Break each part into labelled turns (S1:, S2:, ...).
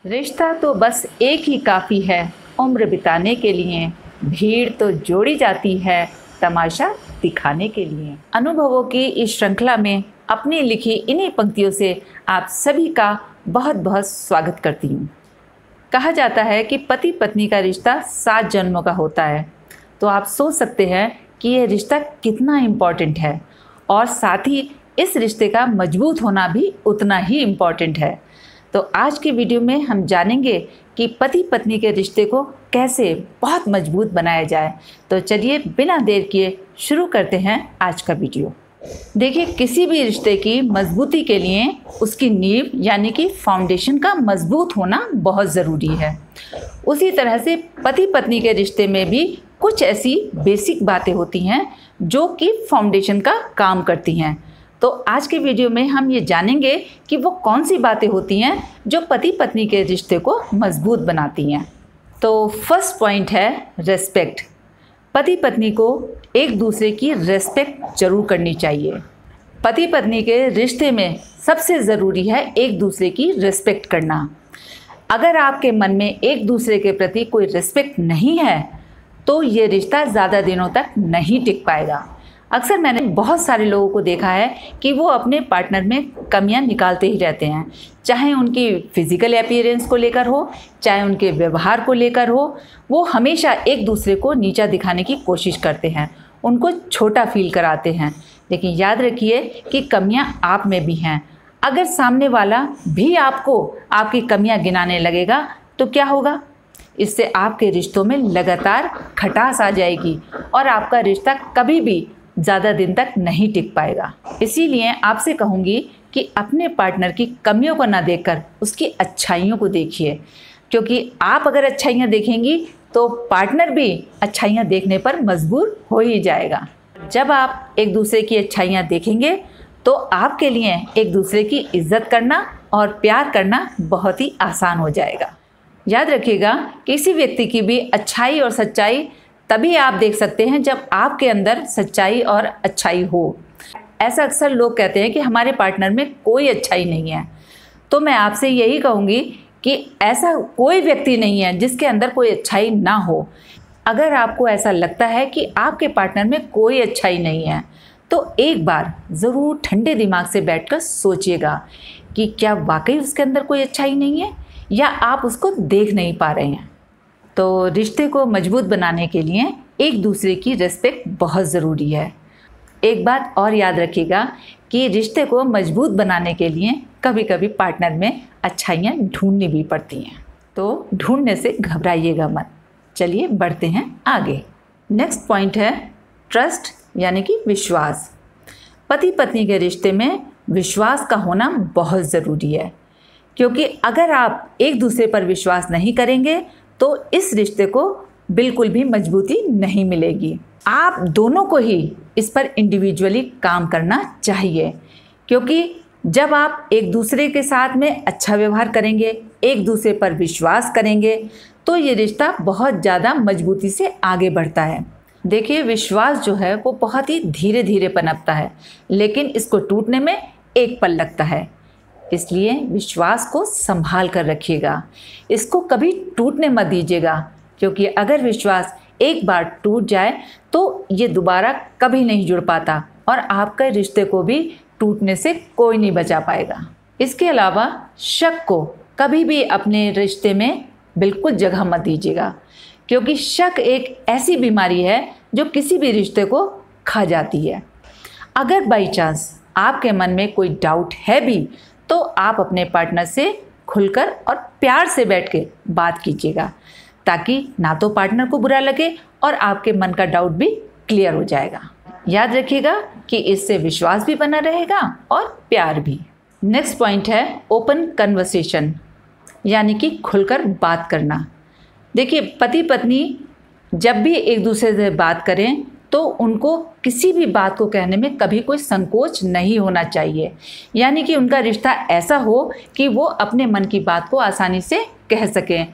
S1: रिश्ता तो बस एक ही काफ़ी है उम्र बिताने के लिए, भीड़ तो जोड़ी जाती है तमाशा दिखाने के लिए। अनुभवों की इस श्रृंखला में अपनी लिखी इन्हीं पंक्तियों से आप सभी का बहुत बहुत स्वागत करती हूँ। कहा जाता है कि पति पत्नी का रिश्ता 7 जन्मों का होता है, तो आप सोच सकते हैं कि यह रिश्ता कितना इम्पॉर्टेंट है और साथ ही इस रिश्ते का मजबूत होना भी उतना ही इम्पॉर्टेंट है। तो आज की वीडियो में हम जानेंगे कि पति पत्नी के रिश्ते को कैसे बहुत मजबूत बनाया जाए। तो चलिए बिना देर किए शुरू करते हैं आज का वीडियो। देखिए, किसी भी रिश्ते की मजबूती के लिए उसकी नींव यानी कि फाउंडेशन का मजबूत होना बहुत ज़रूरी है। उसी तरह से पति पत्नी के रिश्ते में भी कुछ ऐसी बेसिक बातें होती हैं जो कि फाउंडेशन का काम करती हैं। तो आज के वीडियो में हम ये जानेंगे कि वो कौन सी बातें होती हैं जो पति पत्नी के रिश्ते को मजबूत बनाती हैं। तो फर्स्ट पॉइंट है रेस्पेक्ट। पति पत्नी को एक दूसरे की रेस्पेक्ट जरूर करनी चाहिए। पति पत्नी के रिश्ते में सबसे ज़रूरी है एक दूसरे की रेस्पेक्ट करना। अगर आपके मन में एक दूसरे के प्रति कोई रेस्पेक्ट नहीं है तो ये रिश्ता ज़्यादा दिनों तक नहीं टिक पाएगा। अक्सर मैंने बहुत सारे लोगों को देखा है कि वो अपने पार्टनर में कमियां निकालते ही रहते हैं, चाहे उनकी फिजिकल अपीयरेंस को लेकर हो, चाहे उनके व्यवहार को लेकर हो। वो हमेशा एक दूसरे को नीचा दिखाने की कोशिश करते हैं, उनको छोटा फील कराते हैं। लेकिन याद रखिए कि कमियां आप में भी हैं। अगर सामने वाला भी आपको आपकी कमियां गिनाने लगेगा तो क्या होगा? इससे आपके रिश्तों में लगातार खटास आ जाएगी और आपका रिश्ता कभी भी ज़्यादा दिन तक नहीं टिक पाएगा। इसीलिए आपसे कहूँगी कि अपने पार्टनर की कमियों को ना देखकर उसकी अच्छाइयों को देखिए, क्योंकि आप अगर अच्छाइयाँ देखेंगी तो पार्टनर भी अच्छाइयाँ देखने पर मजबूर हो ही जाएगा। जब आप एक दूसरे की अच्छाइयाँ देखेंगे तो आपके लिए एक दूसरे की इज्जत करना और प्यार करना बहुत ही आसान हो जाएगा। याद रखिएगा, किसी व्यक्ति की भी अच्छाई और सच्चाई तभी आप देख सकते हैं जब आपके अंदर सच्चाई और अच्छाई हो। ऐसा अक्सर लोग कहते हैं कि हमारे पार्टनर में कोई अच्छाई नहीं है, तो मैं आपसे यही कहूँगी कि ऐसा कोई व्यक्ति नहीं है जिसके अंदर कोई अच्छाई ना हो। अगर आपको ऐसा लगता है कि आपके पार्टनर में कोई अच्छाई नहीं है तो एक बार ज़रूर ठंडे दिमाग से बैठकर सोचिएगा कि क्या वाकई उसके अंदर कोई अच्छाई नहीं है या आप उसको देख नहीं पा रहे हैं। तो रिश्ते को मजबूत बनाने के लिए एक दूसरे की रेस्पेक्ट बहुत ज़रूरी है। एक बात और याद रखिएगा कि रिश्ते को मजबूत बनाने के लिए कभी कभी पार्टनर में अच्छाइयाँ ढूंढनी भी पड़ती हैं, तो ढूंढने से घबराइएगा मत। चलिए बढ़ते हैं आगे। नेक्स्ट पॉइंट है ट्रस्ट यानी कि विश्वास। पति पत्नी के रिश्ते में विश्वास का होना बहुत ज़रूरी है, क्योंकि अगर आप एक दूसरे पर विश्वास नहीं करेंगे तो इस रिश्ते को बिल्कुल भी मजबूती नहीं मिलेगी। आप दोनों को ही इस पर इंडिविजुअली काम करना चाहिए, क्योंकि जब आप एक दूसरे के साथ में अच्छा व्यवहार करेंगे, एक दूसरे पर विश्वास करेंगे, तो ये रिश्ता बहुत ज़्यादा मजबूती से आगे बढ़ता है। देखिए, विश्वास जो है वो बहुत ही धीरे धीरे पनपता है, लेकिन इसको टूटने में एक पल लगता है। इसलिए विश्वास को संभाल कर रखिएगा, इसको कभी टूटने मत दीजिएगा, क्योंकि अगर विश्वास एक बार टूट जाए तो ये दोबारा कभी नहीं जुड़ पाता और आपके रिश्ते को भी टूटने से कोई नहीं बचा पाएगा। इसके अलावा शक को कभी भी अपने रिश्ते में बिल्कुल जगह मत दीजिएगा, क्योंकि शक एक ऐसी बीमारी है जो किसी भी रिश्ते को खा जाती है। अगर बाई चांस आपके मन में कोई डाउट है भी तो आप अपने पार्टनर से खुलकर और प्यार से बैठ के बात कीजिएगा, ताकि ना तो पार्टनर को बुरा लगे और आपके मन का डाउट भी क्लियर हो जाएगा। याद रखिएगा कि इससे विश्वास भी बना रहेगा और प्यार भी। नेक्स्ट पॉइंट है ओपन कन्वर्सेशन यानी कि खुलकर बात करना। देखिए, पति पत्नी जब भी एक दूसरे से बात करें तो उनको किसी भी बात को कहने में कभी कोई संकोच नहीं होना चाहिए, यानी कि उनका रिश्ता ऐसा हो कि वो अपने मन की बात को आसानी से कह सकें।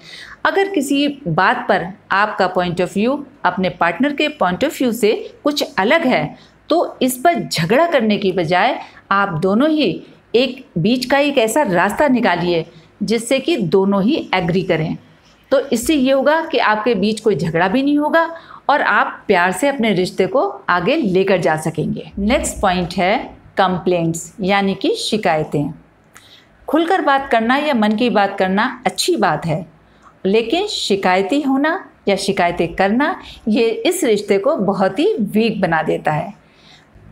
S1: अगर किसी बात पर आपका पॉइंट ऑफ व्यू अपने पार्टनर के पॉइंट ऑफ व्यू से कुछ अलग है तो इस पर झगड़ा करने की बजाय आप दोनों ही एक बीच का एक ऐसा रास्ता निकालिए जिससे कि दोनों ही एग्री करें। तो इससे ये होगा कि आपके बीच कोई झगड़ा भी नहीं होगा और आप प्यार से अपने रिश्ते को आगे लेकर जा सकेंगे। नेक्स्ट पॉइंट है कंप्लेंट्स, यानी कि शिकायतें। खुलकर बात करना या मन की बात करना अच्छी बात है, लेकिन शिकायती होना या शिकायतें करना ये इस रिश्ते को बहुत ही वीक बना देता है।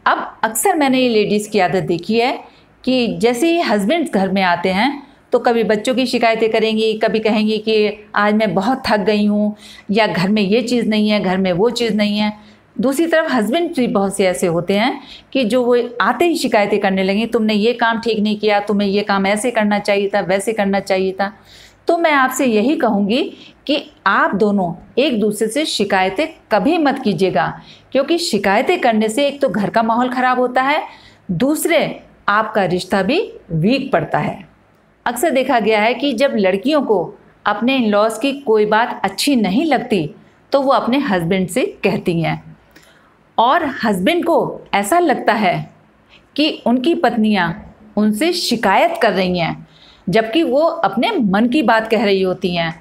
S1: अब अक्सर मैंने ये लेडीज़ की आदत देखी है कि जैसे ही हस्बैंड घर में आते हैं तो कभी बच्चों की शिकायतें करेंगी, कभी कहेंगी कि आज मैं बहुत थक गई हूँ, या घर में ये चीज़ नहीं है, घर में वो चीज़ नहीं है। दूसरी तरफ हस्बैंड भी बहुत से ऐसे होते हैं कि जो वो आते ही शिकायतें करने लगें, तुमने ये काम ठीक नहीं किया, तुम्हें ये काम ऐसे करना चाहिए था, वैसे करना चाहिए था। तो मैं आपसे यही कहूँगी कि आप दोनों एक दूसरे से शिकायतें कभी मत कीजिएगा, क्योंकि शिकायतें करने से एक तो घर का माहौल ख़राब होता है, दूसरे आपका रिश्ता भी वीक पड़ता है। अक्सर देखा गया है कि जब लड़कियों को अपने इन लॉज की कोई बात अच्छी नहीं लगती तो वो अपने हस्बैंड से कहती हैं, और हस्बैंड को ऐसा लगता है कि उनकी पत्नियां उनसे शिकायत कर रही हैं, जबकि वो अपने मन की बात कह रही होती हैं।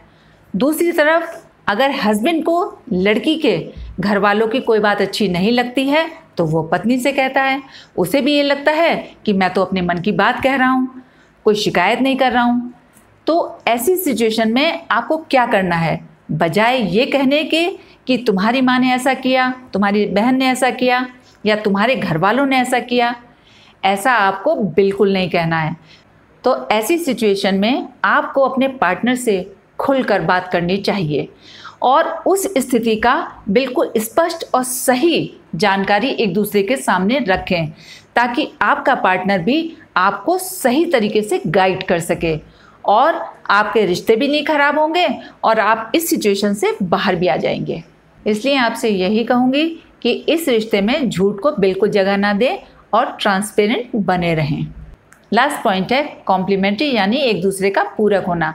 S1: दूसरी तरफ अगर हस्बैंड को लड़की के घर वालों की कोई बात अच्छी नहीं लगती है तो वो पत्नी से कहता है, उसे भी ये लगता है कि मैं तो अपने मन की बात कह रहा हूँ, कोई शिकायत नहीं कर रहा हूँ। तो ऐसी सिचुएशन में आपको क्या करना है, बजाय ये कहने के कि तुम्हारी माँ ने ऐसा किया, तुम्हारी बहन ने ऐसा किया, या तुम्हारे घर वालों ने ऐसा किया, ऐसा आपको बिल्कुल नहीं कहना है। तो ऐसी सिचुएशन में आपको अपने पार्टनर से खुलकर बात करनी चाहिए और उस स्थिति का बिल्कुल स्पष्ट और सही जानकारी एक दूसरे के सामने रखें, ताकि आपका पार्टनर भी आपको सही तरीके से गाइड कर सके और आपके रिश्ते भी नहीं खराब होंगे और आप इस सिचुएशन से बाहर भी आ जाएंगे। इसलिए आपसे यही कहूँगी कि इस रिश्ते में झूठ को बिल्कुल जगह ना दें और ट्रांसपेरेंट बने रहें। लास्ट पॉइंट है कॉम्प्लीमेंट्री, यानी एक दूसरे का पूरक होना।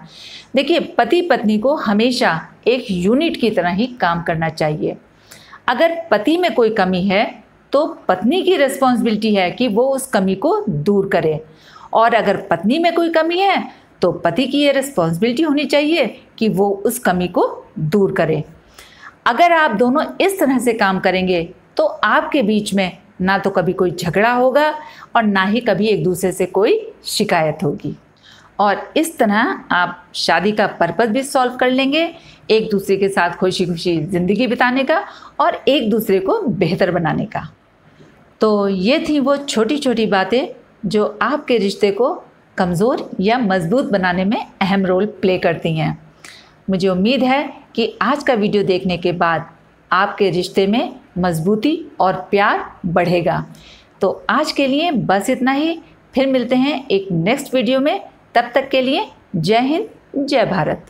S1: देखिए, पति पत्नी को हमेशा एक यूनिट की तरह ही काम करना चाहिए। अगर पति में कोई कमी है तो पत्नी की रिस्पॉन्सिबिलिटी है कि वो उस कमी को दूर करे, और अगर पत्नी में कोई कमी है तो पति की ये रिस्पॉन्सिबिलिटी होनी चाहिए कि वो उस कमी को दूर करे। अगर आप दोनों इस तरह से काम करेंगे तो आपके बीच में ना तो कभी कोई झगड़ा होगा और ना ही कभी एक दूसरे से कोई शिकायत होगी, और इस तरह आप शादी का पर्पस भी सॉल्व कर लेंगे, एक दूसरे के साथ खुशी खुशी ज़िंदगी बिताने का और एक दूसरे को बेहतर बनाने का। तो ये थी वो छोटी छोटी बातें जो आपके रिश्ते को कमज़ोर या मजबूत बनाने में अहम रोल प्ले करती हैं। मुझे उम्मीद है कि आज का वीडियो देखने के बाद आपके रिश्ते में मजबूती और प्यार बढ़ेगा। तो आज के लिए बस इतना ही, फिर मिलते हैं एक नेक्स्ट वीडियो में। तब तक के लिए जय हिंद, जय भारत।